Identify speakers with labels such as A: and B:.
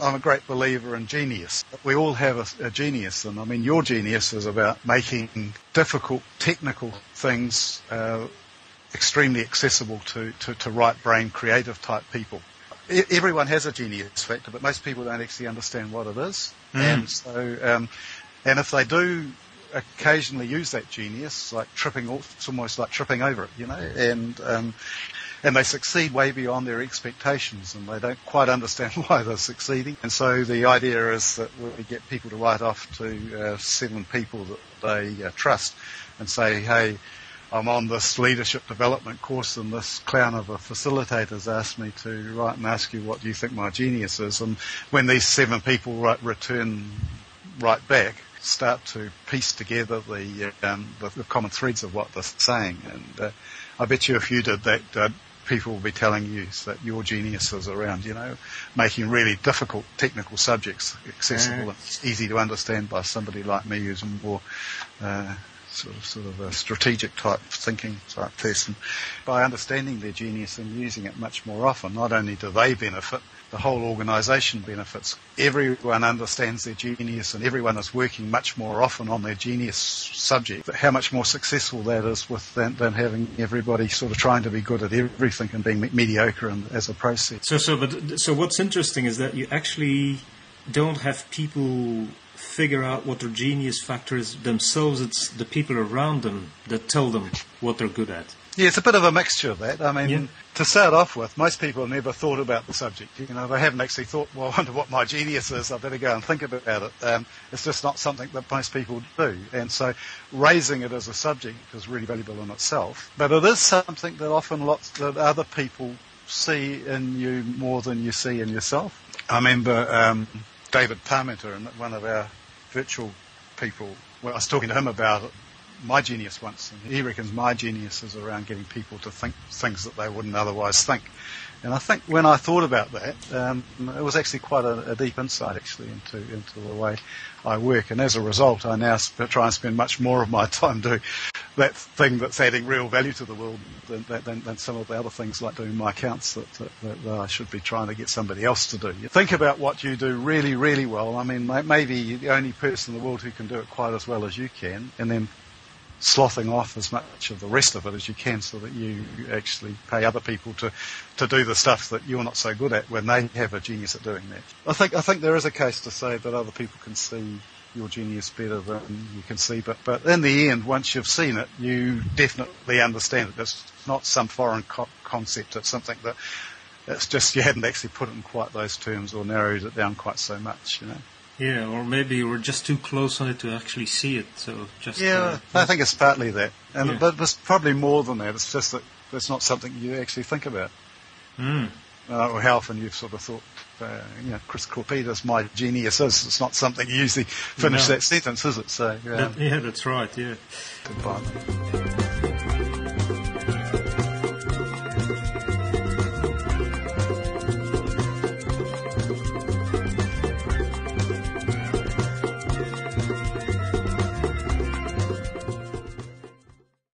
A: I'm a great believer in genius. We all have a genius, and I mean your genius is about making difficult technical things extremely accessible to right brain creative type people. Everyone has a genius factor, but most people don't actually understand what it is. And so and if they do occasionally use that genius, like it's almost like tripping over it, and they succeed way beyond their expectations, and they don't quite understand why they're succeeding. And so the idea is that we get people to write off to 7 people that they trust and say, hey, I'm on this leadership development course, and this clown of a facilitator's asked me to write and ask you what do you think my genius is. And when these 7 people return right back, start to piece together the common threads of what they're saying. And I bet you if you did that, people will be telling you that your genius is around, making really difficult technical subjects accessible and easy to understand by somebody like me who's a more sort of a strategic type thinking type person. By understanding their genius and using it much more often, not only do they benefit, the whole organisation benefits. Everyone understands their genius, and everyone is working much more often on their genius subject. How much more successful that is than having everybody sort of trying to be good at everything and being mediocre as a process.
B: So what's interesting is that you actually don't have people figure out what their genius factor is themselves. It's the people around them that tell them what they're good at.
A: Yeah, it's a bit of a mixture of that. I mean, to start off with, most people have never thought about the subject. They haven't actually thought, well, I wonder what my genius is. I better go and think about it. It's just not something that most people do. And so raising it as a subject is really valuable in itself. But it is something that often that other people see in you more than you see in yourself. I remember David Parmenter, one of our virtual people, I was talking to him about it. My genius once, and he reckons my genius is around getting people to think things that they wouldn't otherwise think. And I think when I thought about that, it was actually quite a deep insight actually into the way I work. And as a result, I now try and spend much more of my time doing that thing that's adding real value to the world than some of the other things like doing my accounts that I should be trying to get somebody else to do. You think about what you do really, really well. I mean, maybe you're the only person in the world who can do it quite as well as you can, and then slothing off as much of the rest of it as you can so that you actually pay other people to do the stuff that you're not so good at when they have a genius at doing that. I think there is a case to say that other people can see your genius better than you can see, but in the end, once you've seen it, you definitely understand it. It's not some foreign concept. It's something that it's just you hadn't actually put it in quite those terms or narrowed it down quite so much,
B: Yeah, or maybe you were just too close on it to actually see it. So just
A: I think it's partly that, but there's probably more than that. It's just that it's not something you actually think about. Or how often you've sort of thought, Chris Corpeda's my genius is. It's not something you usually finish that sentence, is it? So
B: that's right. Yeah.
A: Goodbye.